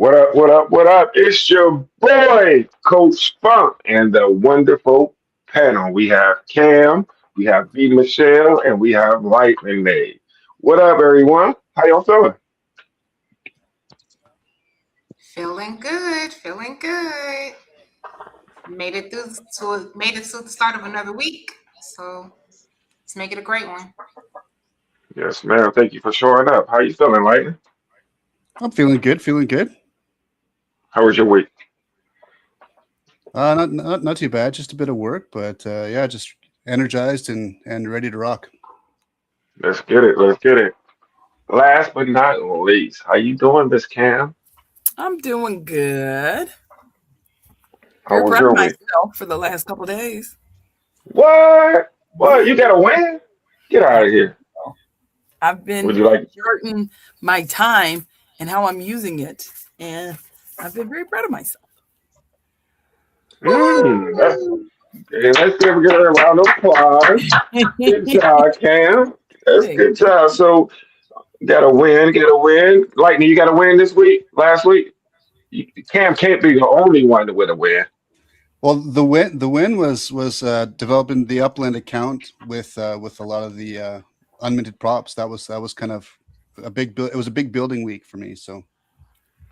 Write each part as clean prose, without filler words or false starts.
What up, what up, what up? It's your boy, Coach Funk, and the wonderful panel. We have Cam, we have B. Michelle, and we have Lightning Nate. What up, everyone? How y'all feeling? Feeling good, feeling good. Made it to the start of another week. So let's make it a great one. Yes, ma'am. Thank you for showing up. How you feeling, Lightning? I'm feeling good, feeling good. How was your week? Not too bad. Just a bit of work, but yeah, just energized and ready to rock. Let's get it. Let's get it. Last but not least, how you doing, Miss Cam? I'm doing good. How Very was proud of your week? myself for the last couple of days. What? What? Yeah, You got a win? Get I out of here. know. I've Would been you like? shortening my time and how I'm using it, and I've been very proud of myself. That's, Woo! let's give her a round of applause. Good job, Cam. That's Thank good job. So got a win, get a win. Lightning, you got a win this week, last week. Cam can't be the only one to win a win. Well, the win was developing the Upland account with a lot of the unminted props. That was kind of a big build. It was a big building week for me. So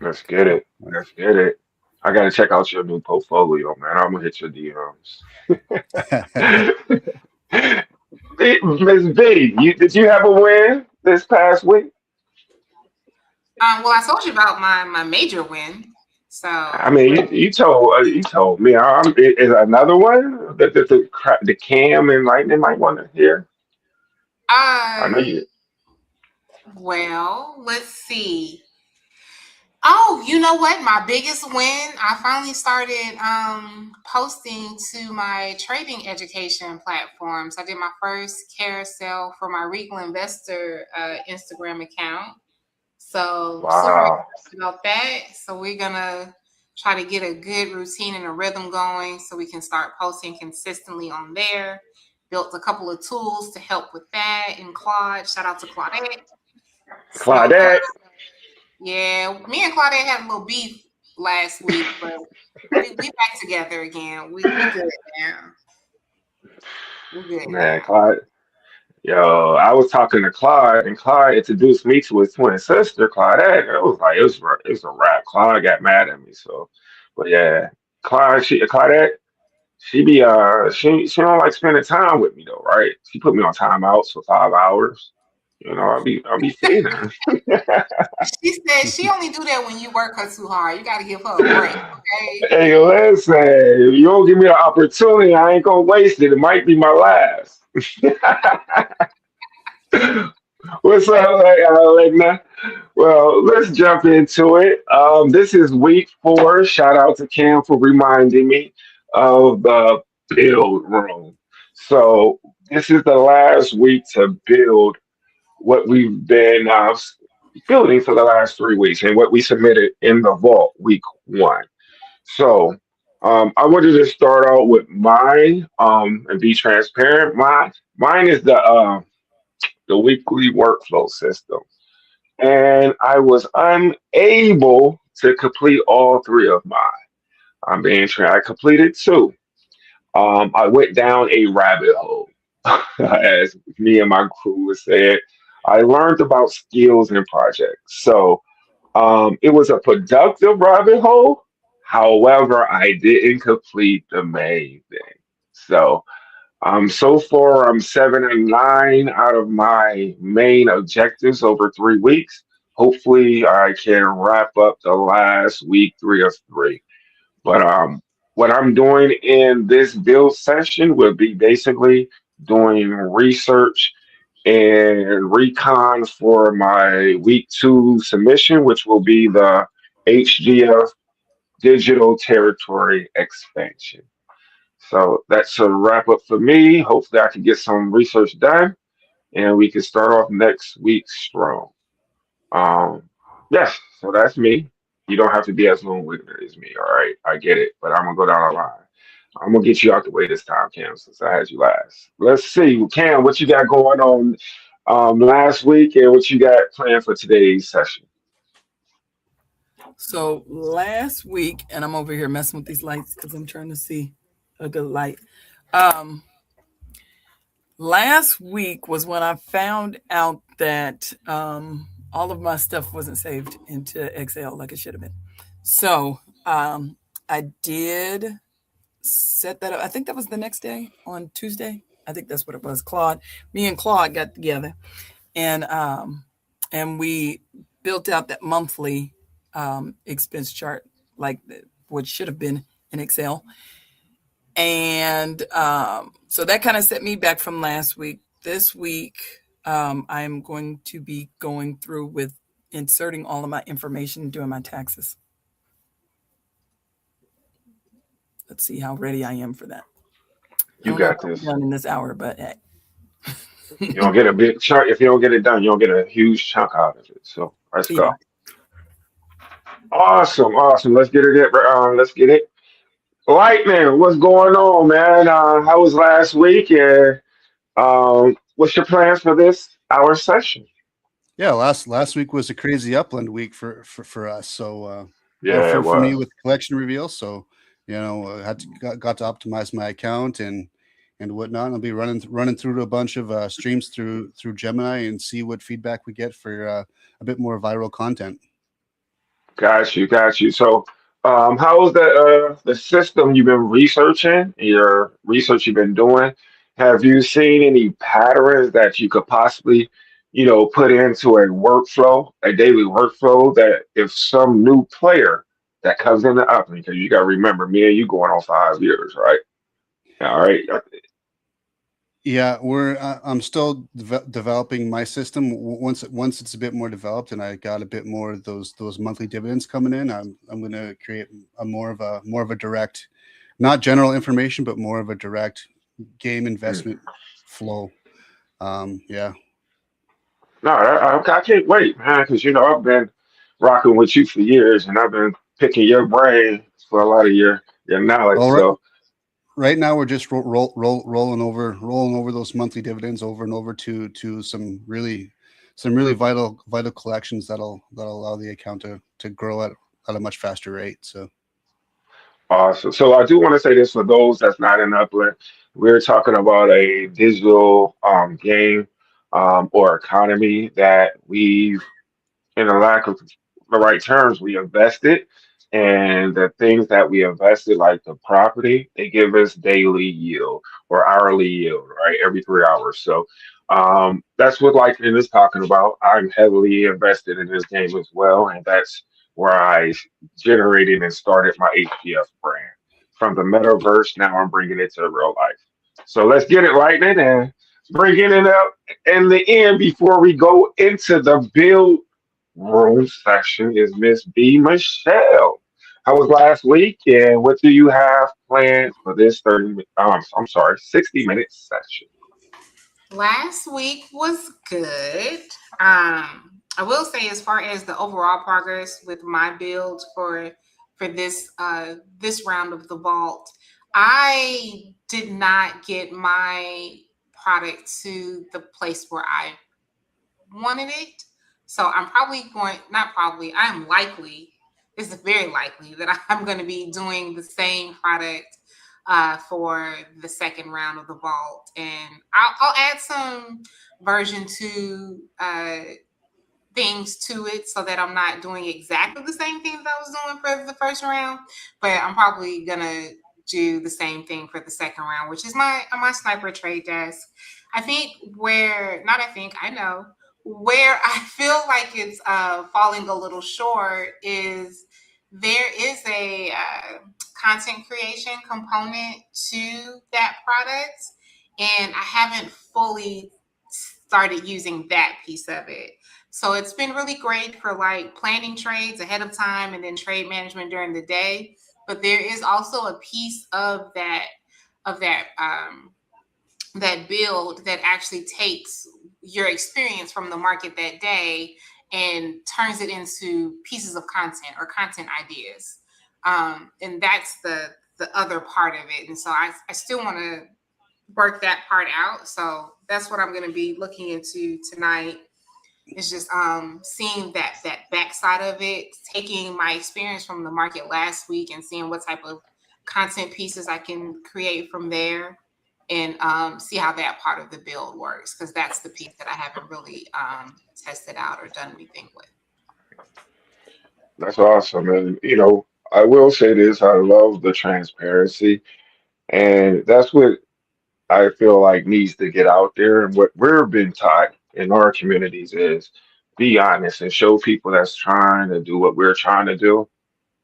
Let's get it. Let's get it. I gotta check out your new portfolio, man. I'm gonna hit your DMs. Miss B, did you have a win this past week? Well, I told you about my major win. I So, mean, you told me. Is another one that the Cam and Lightning might want to hear. I know um, you. well, let's see. Oh, you know what? My biggest win, I finally started posting to my trading education platforms. I did my first carousel for my Regal Investor Instagram account. So super Wow. excited about that. So we're gonna try to get a good routine and a rhythm going so we can start posting consistently on there. Built a couple of tools to help with that in Claude. Shout out to Claudette. So Claudette. yeah, me and Claudette had a little beef last week, but we back together again. We good now. We good Man, now. Claude. Yo, I was talking to Claude, and Claude introduced me to his twin sister, Claudette. It was like it was a wrap. Claude got mad at me, so but yeah, Claudette, she don't like spending time with me though, right? She put me on timeouts for 5 hours. I'll be feeding. She said she only do that when you work her too hard. You got to give her a break, okay? Hey, listen, if you don't give me an opportunity, I ain't gonna waste it. It might be my last. What's up, Legna? Well, let's jump into it. This is week 4. Shout out to Cam for reminding me of the build room. So this is the last week to build what we've been building for the last 3 weeks and what we submitted in the vault week 1. So I wanted to start out with mine and be transparent. Mine is the weekly workflow system, and I was unable to complete all 3 of mine. I completed 2. I went down a rabbit hole, as me and my crew would say it. I learned about skills and projects. So it was a productive rabbit hole. However, I didn't complete the main thing. So so far, I'm 7 and 9 out of my main objectives over 3 weeks. Hopefully, I can wrap up the last week 3 of 3. But what I'm doing in this build session will be basically doing research and recon for my week 2 submission, which will be the HGF Digital Territory Expansion. So that's a wrap up for me. Hopefully, I can get some research done and we can start off next week strong. Um, yes, so that's me. You don't have to be as long-winded as me. All right, I get it, but I'm gonna go down the line. I'm gonna get you out the way this time, Cam, since I had you last. Let's see, Cam, what you got going on last week and what you got planned for today's session. So last week, and I'm over here messing with these lights because I'm trying to see a good light. Um, Last week was when I found out that all of my stuff wasn't saved into Excel like it should have been. So I did set that up. I think that was the next day on Tuesday. I think that's what it was. Me and Claude got together and we built out that monthly expense chart, like what should have been in Excel. And so that kind of set me back from last week. This week, I'm going to be going through with inserting all of my information, doing my taxes. Let's see how ready I am for that. I You don't know if got I'll be this. done in this hour, but hey. You don't get a big chunk. If you don't get it done, you don't get a huge chunk out of it. So let's Yeah. go. Awesome, awesome. Let's get it. Let's get it. Lightning, what's going on, man? How was last week? And what's your plans for this our session? Yeah, last week was a crazy upland week for us. So well, Yeah, it for me was. with collection reveal. So got to optimize my account and whatnot. I'll be running through a bunch of streams through Gemini and see what feedback we get for a bit more viral content. Got you, got you. So, how's the system you've been researching? Your research you've been doing? Have you seen any patterns that you could possibly, put into a workflow, a daily workflow that if some new player that comes in the up, because you got to remember, me and you going on 5 years, right? All right. Yeah, I'm still developing my system. Once it's a bit more developed and I got a bit more of those monthly dividends coming in, I'm going to create a more of a direct, not general information, but more of a direct game Mm. investment flow. Yeah. No, I can't wait, man, because I've been rocking with you for years, and I've been picking your brain for a lot of your knowledge. Well, So. right now we're just rolling over those monthly dividends over and over to some really vital collections that'll allow the account to grow at a much faster rate. So Awesome. So I do want to say this for those that's not in Upland. We're talking about a digital game or economy that we've in a lack of the right terms, we invested, and the things that we invested, like the property, they give us daily yield or hourly yield, right? Every 3 hours. So that's what Lightning is talking about. I'm heavily invested in this game as well, and that's where I generated and started my HPF brand. From the metaverse, now I'm bringing it to real life. So let's get it, Lightning, and bringing it up in the end before we go into the build room section is Miss B. Michelle. How was last week, and what do you have planned for this 30? I'm sorry, 60-minute session. Last week was good. I will say, as far as the overall progress with my build for this round of the vault, I did not get my product to the place where I wanted it. So I'm probably going, not probably, I'm likely, this is very likely that I'm going to be doing the same product for the second round of the vault. And I'll add some version 2 things to it so that I'm not doing exactly the same thing that I was doing for the first round, but I'm probably gonna do the same thing for the second round, which is my sniper trade desk. I think where not I think I know where I feel like it's falling a little short is there is a content creation component to that product, and I haven't fully started using that piece of it. So it's been really great for like planning trades ahead of time and then trade management during the day. But there is also a piece of that build that actually takes your experience from the market that day and turns it into pieces of content or content ideas. And that's the other part of it. And so I still want to work that part out. So that's what I'm going to be looking into tonight. It's just seeing that backside of it, taking my experience from the market last week and seeing what type of content pieces I can create from there, and see how that part of the build works, because that's the piece that I haven't really tested out or done anything with. That's awesome. And, I will say this, I love the transparency. And that's what I feel like needs to get out there. And what we've been taught in our communities is be honest and show people that's trying to do what we're trying to do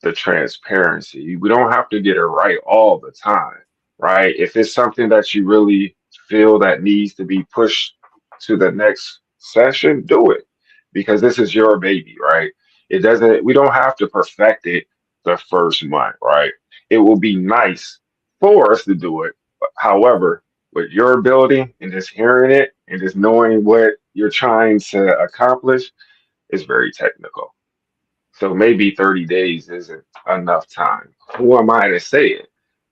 the transparency. We don't have to get it right all the time, right? If it's something that you really feel that needs to be pushed to the next session, do it because this is your baby, right? It doesn't, we don't have to perfect it the first month, right? It will be nice for us to do it. However, with your ability and just hearing it and just knowing what you're trying to accomplish is very technical. So maybe 30 days isn't enough time. Who am I to say it?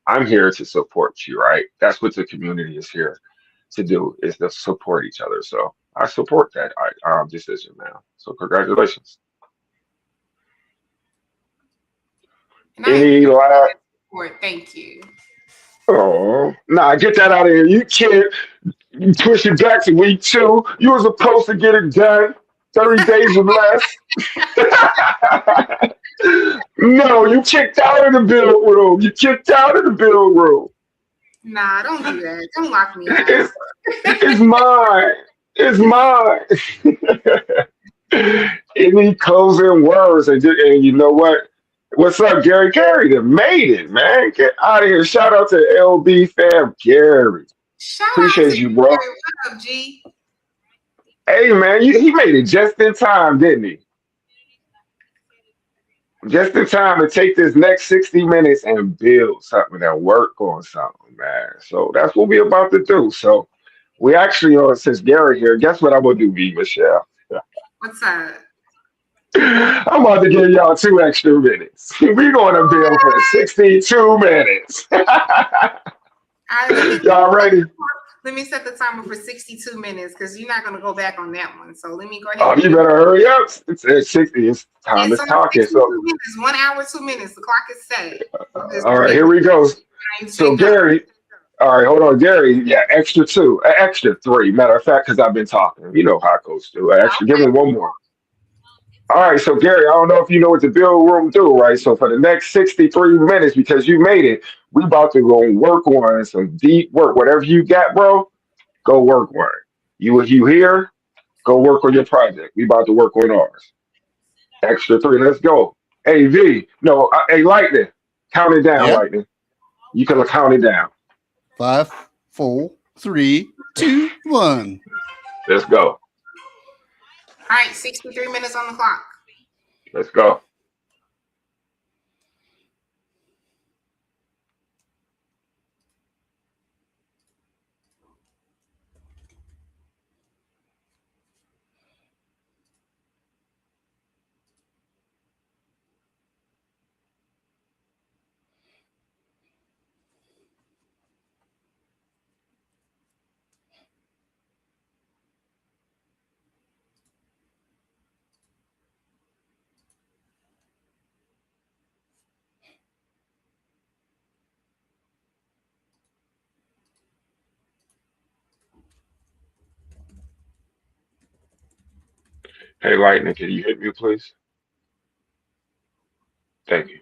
I'm here to support you, right? That's what the community is here to do, is to support each other. So I support that decision now. So congratulations. And I Any appreciate last? that support. Thank you. Oh, nah, get that out of here. You can't push it back to week two. You were supposed to get it done 30 days or less. No, you kicked out of the build room. You kicked out of the build room. Nah, don't do that. Don't lock me out. It's it's mine. It's mine. Any closing words? And you know what? What's up, Gary? Gary, that made it, man. Get out of here. Shout out to LB fam, Gary. Shout out to Appreciate you, you, bro. Gary. What up, G? Hey, man, he made it just in time, didn't he? Just in time to take this next 60 minutes and build something and work on something, man. So that's what we're about to do. So we actually, since Gary here, guess what I'm gonna do, V Michelle? What's up? I'm about to give y'all 2 extra minutes. We're going to build for 62 minutes. All right, Y'all ready? let me set the timer for 62 minutes because you're not gonna go back on that one. So let me go ahead Oh, and you do better hurry up. It's 60. It's yeah, time is so talking. 62 So, minutes, 1 hour, 2 minutes. The clock is set. Just all go right, ahead here we go. and So, say go. Gary, all right, hold on, Gary. Yeah, extra two, extra three. Matter of fact, because I've been talking. You know how coach do. Extra, give Okay. me one more. All right, so Gary, I don't know if you know what the build room do, right? So for the next 63 minutes, because you made it, we about to go and work on some deep work. Whatever you got, bro, go work on it. You here, go work on your project. We about to work on ours. Extra three, let's go. Hey V, no, hey Lightning, count it down, Yeah. Lightning. You can count it down. 5, 4, 3, 2, 1. Let's go. All right, 63 minutes on the clock. Let's go. Hey Lightning, can you hit me, please? Thank you.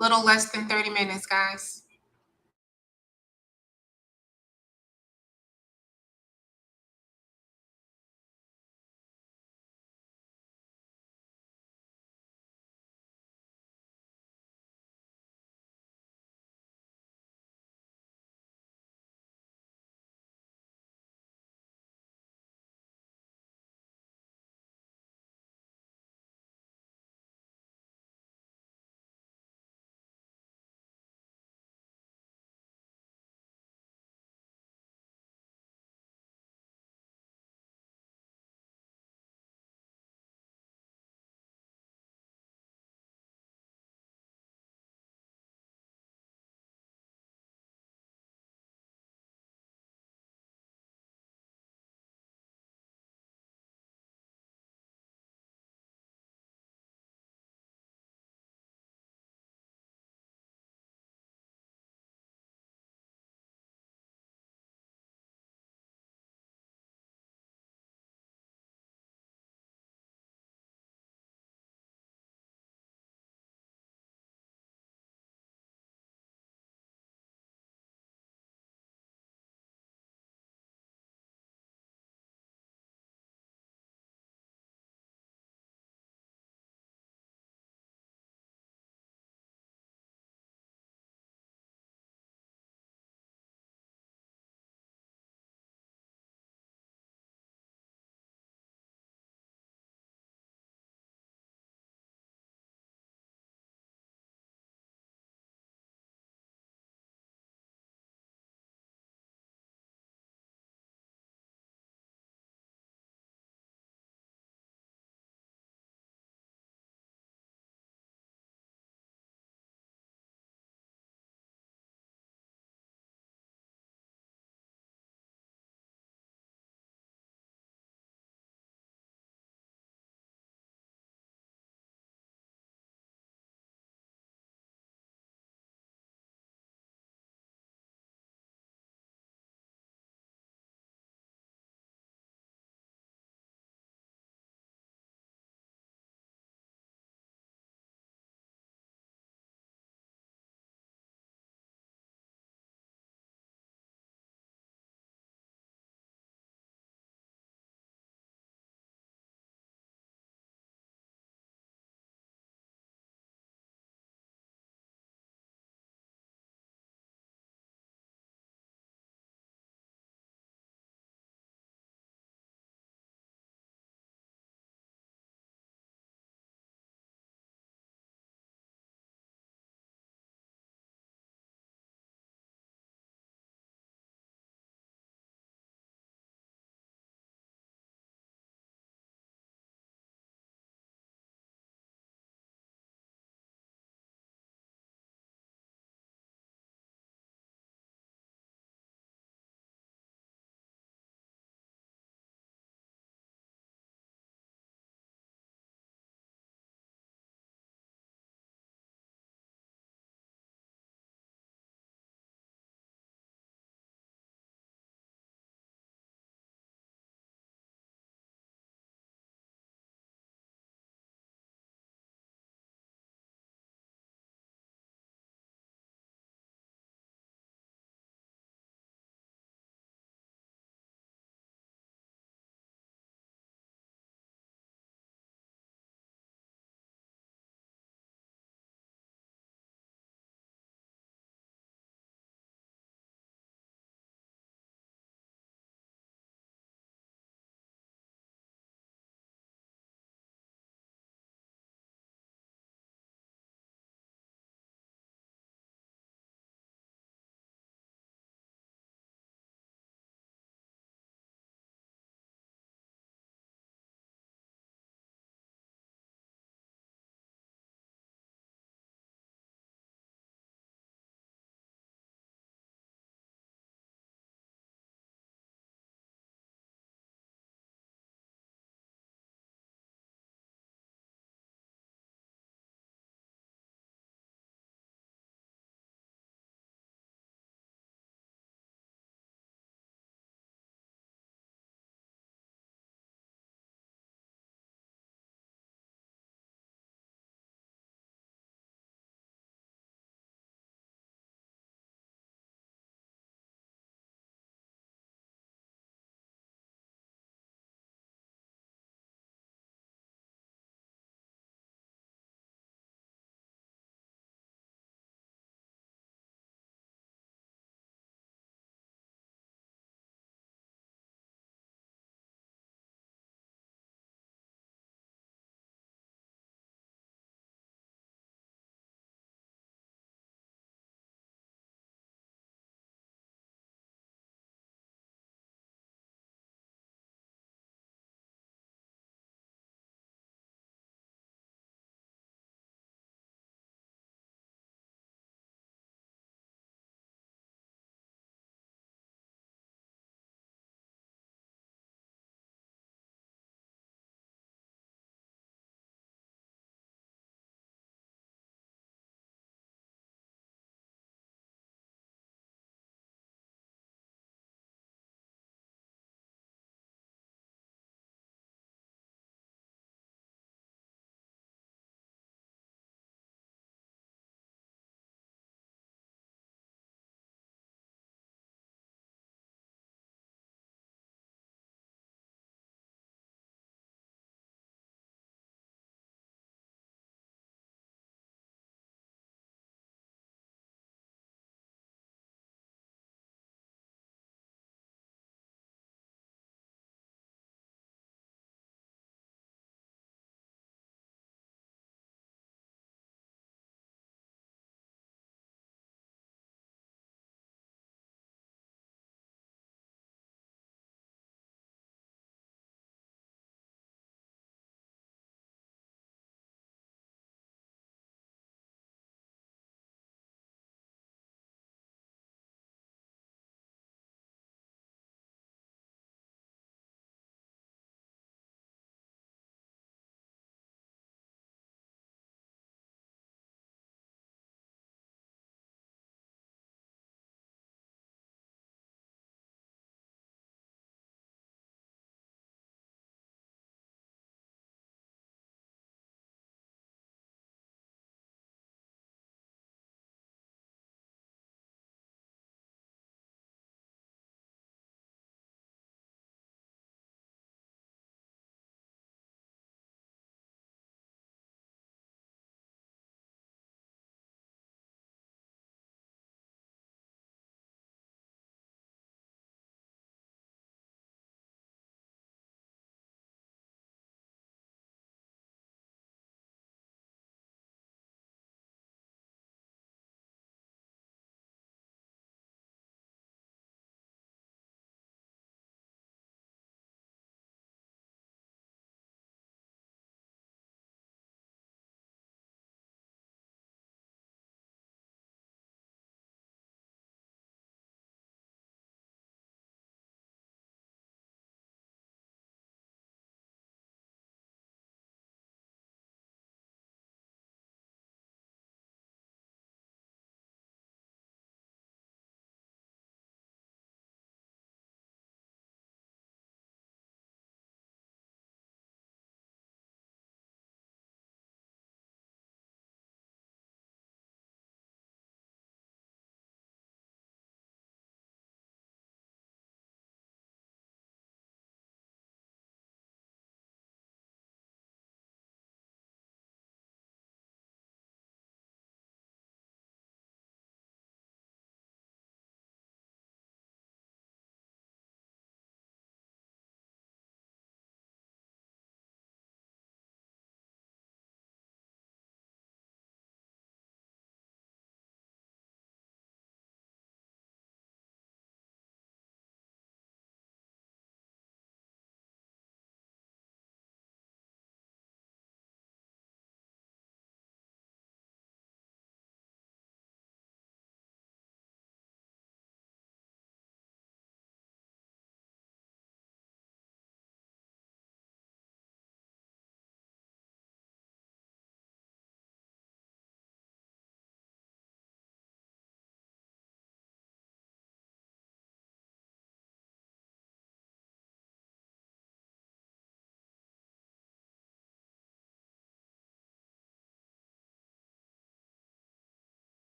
Little less than 30 minutes, guys.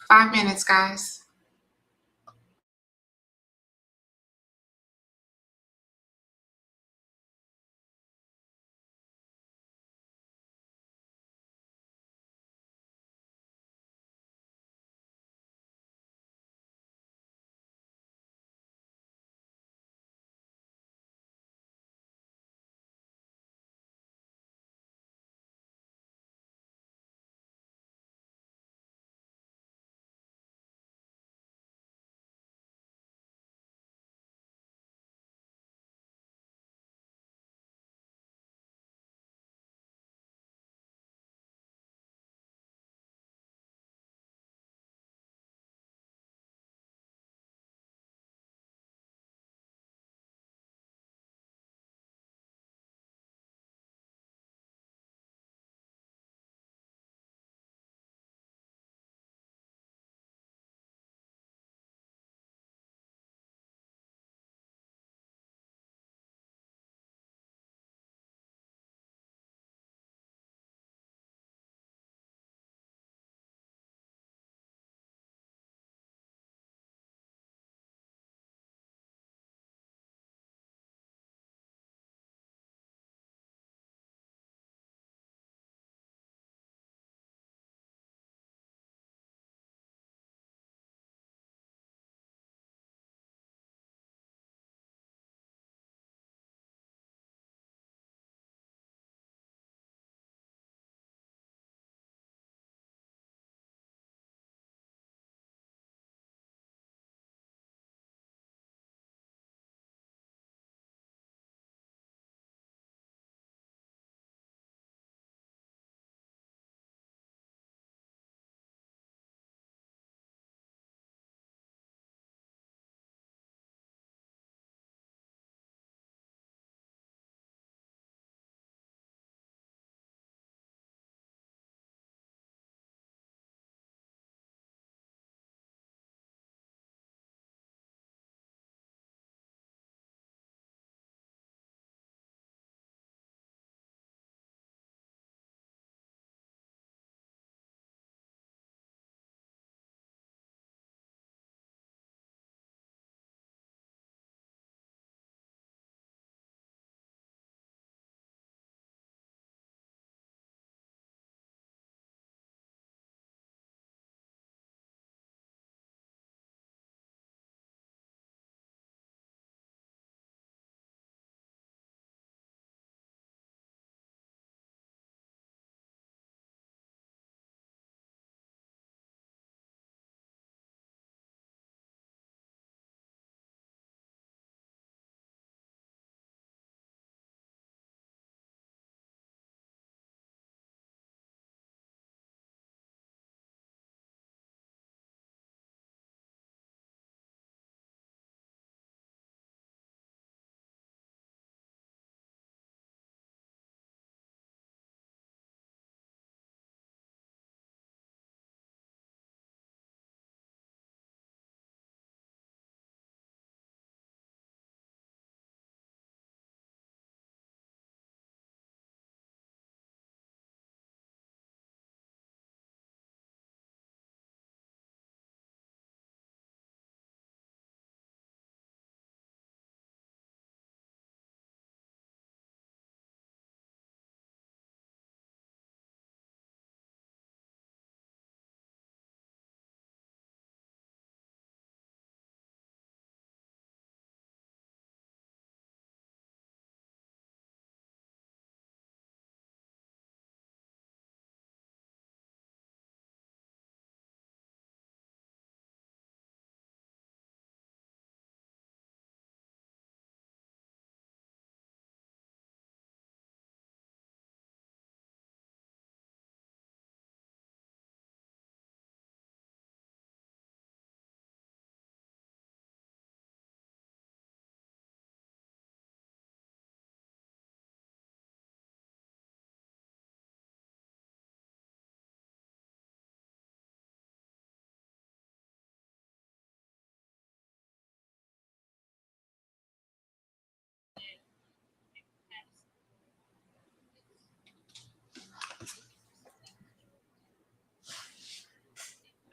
5 minutes, guys.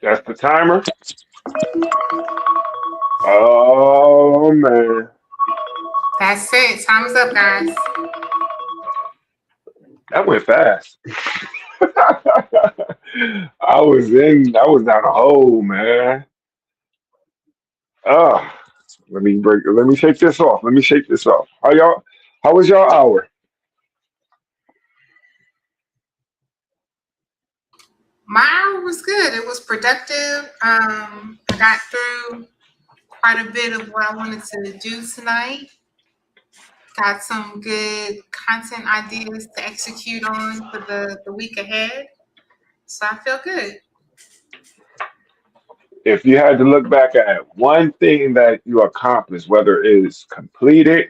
That's the timer. Oh man, That's it. Time's up, guys. that went fast. I was down a hole, man. Oh, let me shake this off. Let me shake this off. How was y'all hour? My hour was good. It was productive. I got through quite a bit of what I wanted to do tonight. Got some good content ideas to execute on for the week ahead. So I feel good. If you had to look back at one thing that you accomplished, whether it's completed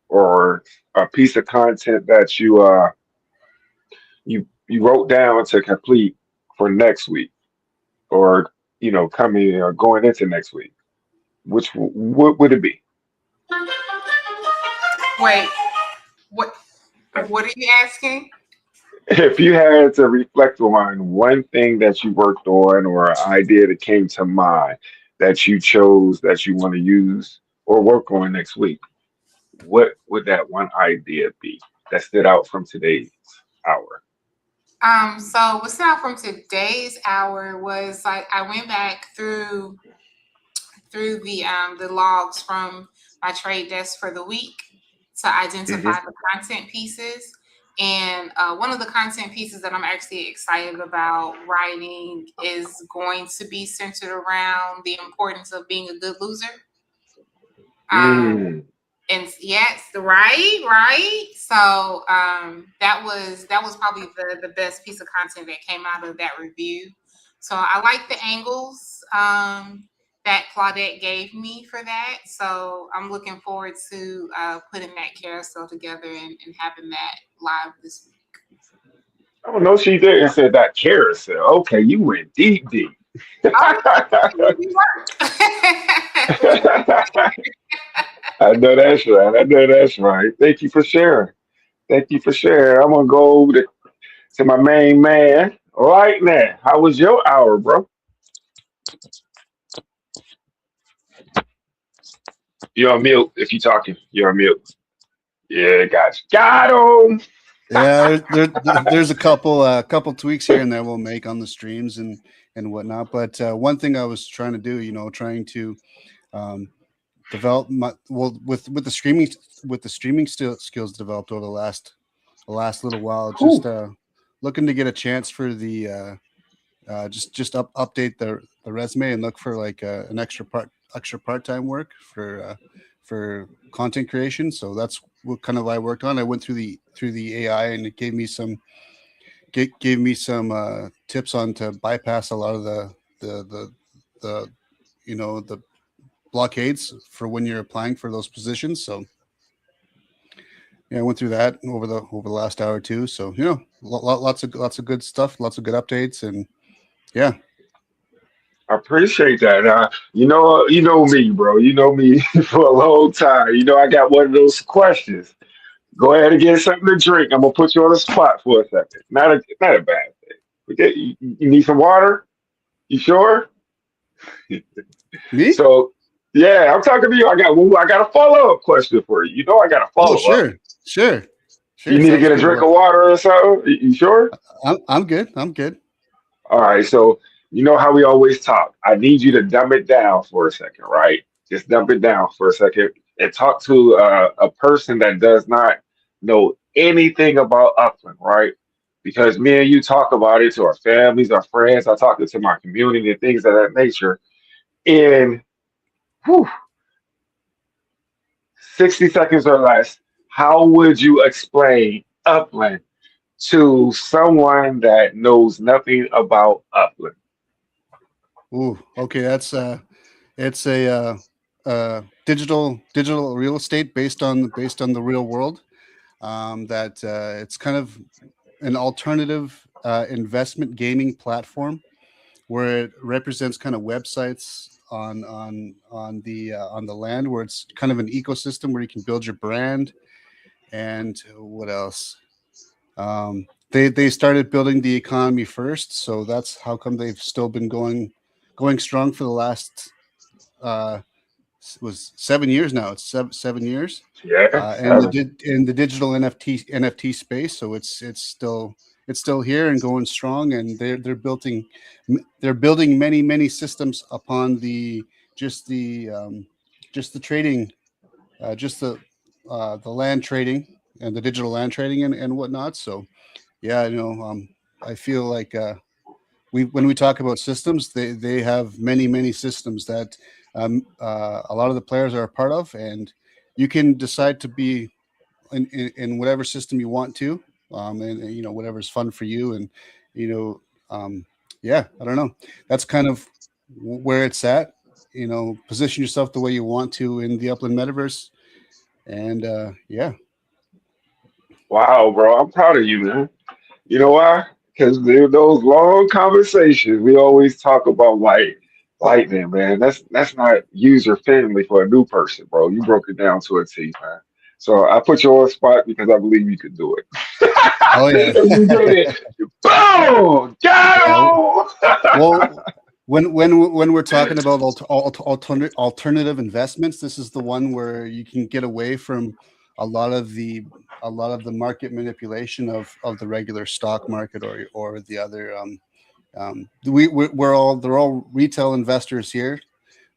or a piece of content that you wrote down to complete for next week, or coming or going into next week, what would it be? Wait, what what are you asking? If you had to reflect on one thing that you worked on or an idea that came to mind that you chose that you want to use or work on next week, what would that one idea be that stood out from today's hour? So what's out from today's hour was like I went back through the logs from my trade desk for the week to Hmm. identify the content pieces. And one of the content pieces that I'm actually excited about writing is going to be centered around the importance of being a good loser. Um, Mm. and yes, right. So that was probably the best piece of content that came out of that review. So I like the angles that Claudette gave me for that. So I'm looking forward to putting that carousel together and having that live this week. Oh no, she did and said that carousel. Okay, you went deep, deep. Oh yeah, we worked. I know that's right. I know that's right. Thank you for sharing. Thank you for sharing. I'm gonna go to my main man right now. How was your hour, bro? You're on mute if you're talking. You're on mute. Yeah, gotcha. Got him. Yeah, there's a couple tweaks here and there we'll make on the streams and whatnot. But one thing I was trying to do, trying to um, develop my well with the streaming skills developed over the last little while. Just Whew. looking to get a chance for the just update the resume and look for like an extra part-time work for content creation. So that's what kind of I worked on. I went through the AI and it gave me some tips on to bypass a lot of the the blockades for when you're applying for those positions. So yeah, I went through that over the last hour or two. So lots of good stuff, lots of good updates, and yeah. I appreciate that. You know me, bro. You know me for a long time. You know I got one of those questions. Go ahead and get something to drink. I'm gonna put you on the spot for a second. Not a bad thing. Okay, you need some water? You sure? Me? So yeah, I'm talking to you. I got a follow up question for you. You know I got a Oh, follow up. sure, sure, You sure. need to Sounds get a good. drink Well, of water or something? You sure? I'm good. I'm good. All right, so you know how we always talk. I need you to dumb it down for a second, right? Just dump it down for a second and talk to a person that does not know anything about Upland, right? Because me and you talk about it to our families, our friends. I talk it to my community and things of that nature. In whew, 60 seconds or less, how would you explain Upland to someone that knows nothing about Upland? Ooh, okay. It's a digital real estate based on the real world. That it's kind of an alternative investment gaming platform where it represents kind of websites on the land where it's kind of an ecosystem where you can build your brand and what else. They started building the economy first, so that's how come they've still been going going strong for the last was 7 years now. It's 7 years, Yeah, and seven. in the digital NFT space. So it's still here and going strong. And they're building many systems upon just the just the trading, just the land trading and the digital land trading and whatnot. So yeah, I feel like when we talk about systems, they have many systems that a lot of the players are a part of, and you can decide to be in whatever system you want to, and whatever's fun for you, and you know, yeah, I don't know. That's kind of where it's at. Position yourself the way you want to in the Upland metaverse, and yeah. Wow, bro, I'm proud of you, man. You know why? Because those long conversations, we always talk about lightning, man. That's not user friendly for a new person, bro. You broke it down to a T, man. So I put you on the spot because I believe you could do it. Oh yeah. And you did it. Boom! Yeah. Got him! Well, when we're talking about alternative investments, this is the one where you can get away from a lot of the market manipulation of the regular stock market or the other. They're all retail investors here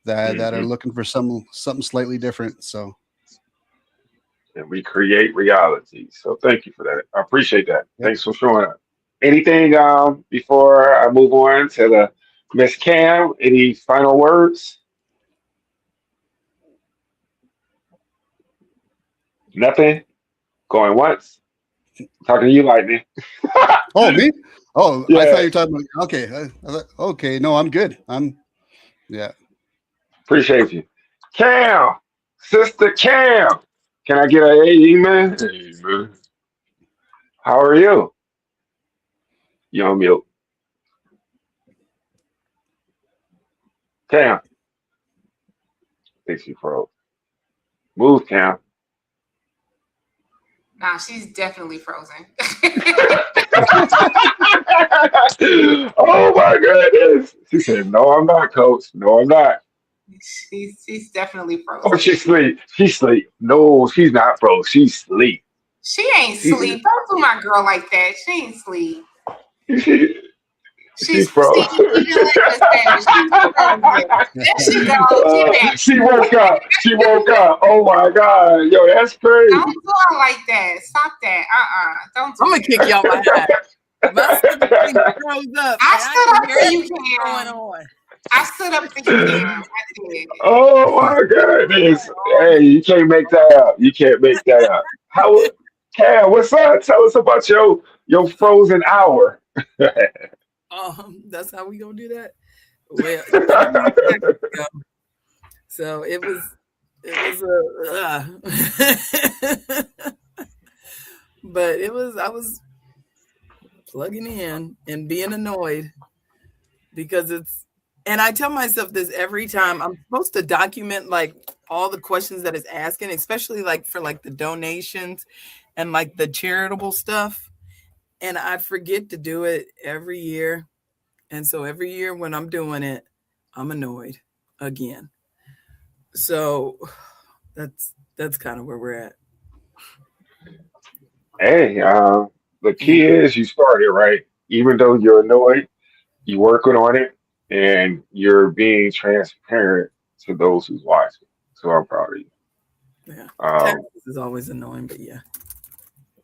that are Mhm. looking for something slightly different. So And we create reality. So thank you for that. I appreciate that. yep. Thanks for showing up. Anything before I move on to the Miss Cam? Any final words? Nothing. Going once. Talking to you, Lightning. Oh, me? Oh, I thought Yeah, you were talking about. Okay, okay. No, I'm good. Yeah. appreciate you. Cam, Sister Cam. Can I get a amen? Amen. How are you? You on mute. Cam. I think she froze. Move, Cam. Nah, she's definitely frozen. Oh my goodness. She said, no, I'm not, coach. No, I'm not. she's definitely Oh, frozen. she sleep. She sleep. No, she's not froze. She sleep. She ain't She, sleep. Don't do my girl like that. She ain't sleep. she, she She's froze. see, even Linda said she's frozen. There she goes. She back. She woke up. She woke up. Oh my God. Yo, that's Don't crazy. do her like that. Stop that. Don't I'm do gonna that. kick y'all my ass. My stupid thing froze up, I and I stood can up hear for you, everything going Cam. on. I stood up for you, Cam. I did. Oh my goodness. Hey, you can't make that up. You can't make that up. Cam, what's up? Tell us about your frozen hour. That's how we gonna do that. Well, 7 seconds ago. So it was but I was plugging in and being annoyed because and I tell myself this every time. I'm supposed to document like all the questions that it's asking, especially like for like the donations and like the charitable stuff. And I forget to do it every year. And so every year when I'm doing it, I'm annoyed again. So that's kind of where we're at. Hey, the Yeah. key is you started, right? Even though you're annoyed, you working on it and you're being transparent to those who's watching. So I'm proud of you. Yeah. Um, Taxes is always annoying, but yeah.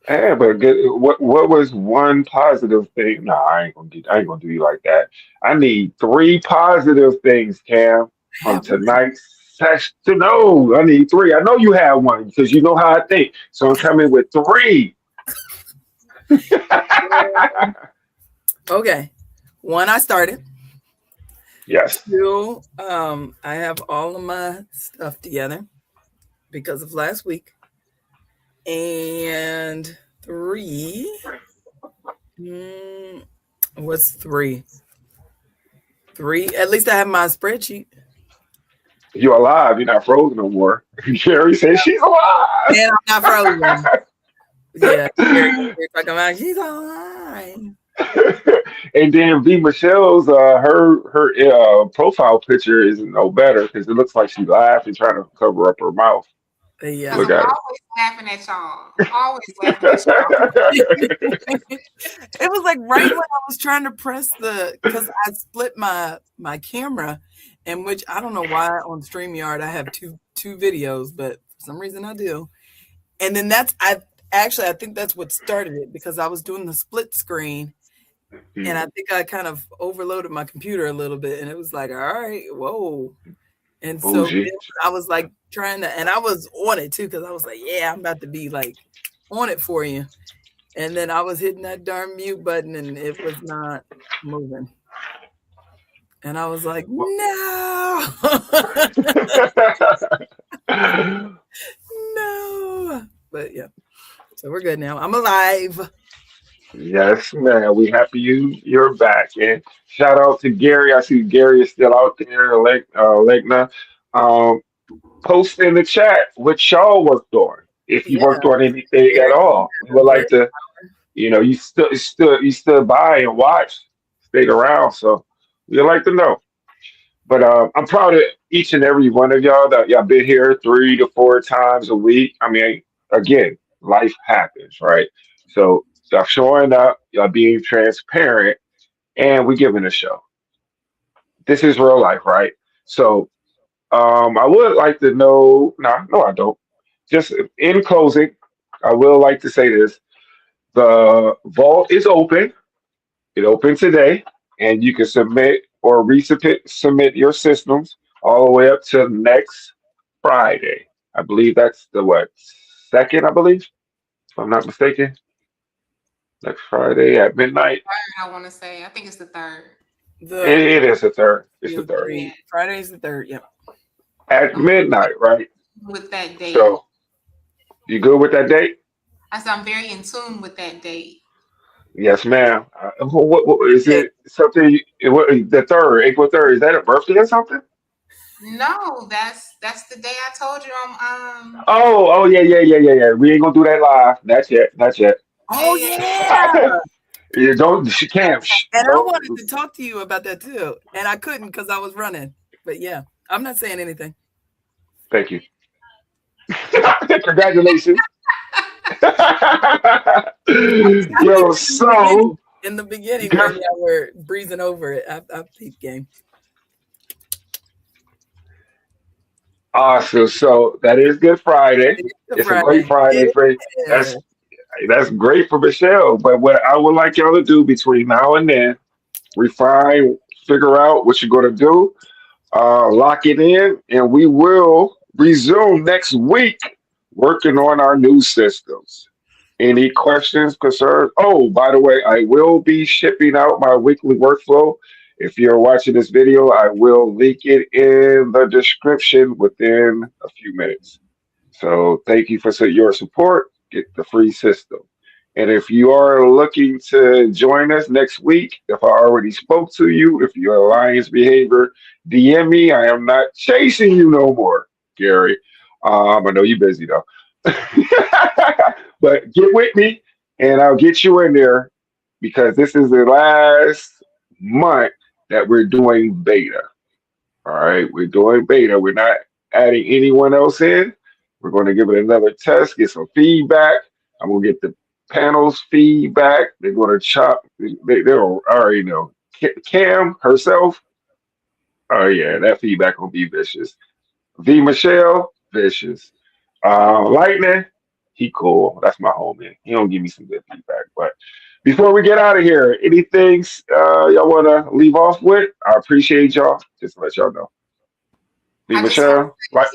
hey, but what was one positive thing? No, I ain't gonna do you like that. I need three positive things, Cam, from Have one. tonight's session. No, I need three. I know you have one because you know how I think. So I'm coming with three. Okay. One, I started. Yes. Two, I have all of my stuff together because of last week. And three, mm, what's three? Three, at least I have my spreadsheet. You're alive. You're not frozen no more. Jerry says she's alive. And I'm not frozen. Yeah, Sherry talking about she's alive. And then V Michelle's her profile picture is no better because it looks like she's laughing, trying to cover up her mouth. Yeah. Because Look I'm at always laughing at y'all. Always laughing at y'all. it. It was like right when I was trying to press because I split my camera, in which I don't know why on StreamYard I have two videos, but for some reason I do. And then I think that's what started it, because I was doing the split screen, and I think I kind of overloaded my computer a little bit, and it was like, all right, whoa. And so Bougie. then I was like trying to, and I was on it too, because I was like, yeah, I'm about to be like on it for you. And then I was hitting that darn mute button, and it was not moving. And I was like, no, no. But yeah, so we're good now. I'm alive. Yes, man. We happy you're back. And shout out to Gary. I see Gary is still out there, Legna. Um, post in the chat what y'all worked on. If you Yeah, worked on anything at very, all. We would very. like to, you stood by and watched, stayed around. So we'd like to know. But I'm proud of each and every one of y'all that y'all been here 3 to 4 times a week. I mean, again, life happens, right? So y'all showing up, y'all being transparent, and we giving a show. This is real life, right? So I would like to know. No, I don't. Just in closing, I will like to say this: the vault is open. It opened today, and you can submit or resubmit your systems all the way up to next Friday. I believe that's the what second, I believe, if I'm not mistaken. Next Friday at midnight. I want to say, I think it's the third. It, The it is the third. It's the the third Yeah. Friday's the third. Yep. at I'm midnight, right? with that date. So you good with that date? I said I'm very in tune with that date. Yes, ma'am. What is Okay. it? Something? What, the third, April 3rd. Is that a birthday or something? No, that's the day I told you Oh, yeah, yeah, yeah, yeah, yeah. We ain't gonna do that live. Not yet, not yet. yeah, Oh yeah, yeah. You don't. She can't. And I Don't. wanted to talk to you about that too, and I couldn't because I was running. But yeah, I'm not saying anything. Thank you. Congratulations. I Yo, peeped in the beginning. so In the beginning, when got- y'all were breezing over it, I peeped game. awesome. So that is Good Friday. It is the It's a great Friday. Friday for Yeah. that's that's great for Michelle. But what I would like y'all to do between now and then, refine, figure out what you're gonna do, lock it in, and we will resume next week working on our new systems. Any questions, concerns? Oh, by the way, I will be shipping out my weekly workflow. If you're watching this video, I will link it in the description within a few minutes. So thank you for your support. Get the free system. And if you are looking to join us next week, if I already spoke to you, if your alliance behavior, DM me. I am not chasing you no more, Gary. I know you're busy though. But get with me and I'll get you in there because this is the last month that we're doing beta. All right, we're doing beta. We're not adding anyone else in. We're going to give it another test, get some feedback. I'm going to get the panel's feedback. They're going to chop. They already know. Cam herself. Oh yeah, that feedback will be vicious. V Michelle, vicious. Lightning, he cool. That's my homie. He don't give me some good feedback. But before we get out of here, anything y'all want to leave off with? I appreciate y'all. Just to let y'all know. V I just want Michelle, right?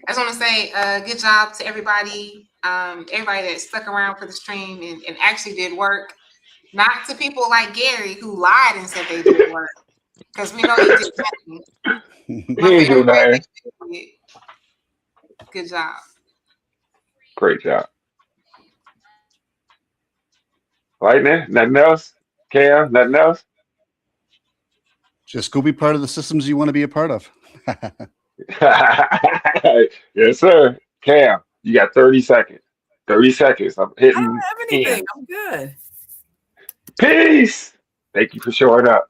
to say, good job to everybody, everybody that stuck around for the stream and actually did work. Not to people like Gary who lied and said they did work, because we know he did nothing. He But for ain't do everybody nothing. that did, good job. Great job. Lightning, nothing else? Cam, nothing else? Just go be part of the systems you want to be a part of. Yes, sir. Cam, you got 30 seconds. 30 seconds. I'm I don't hitting have end. anything. I'm good. Peace. Thank you for showing up.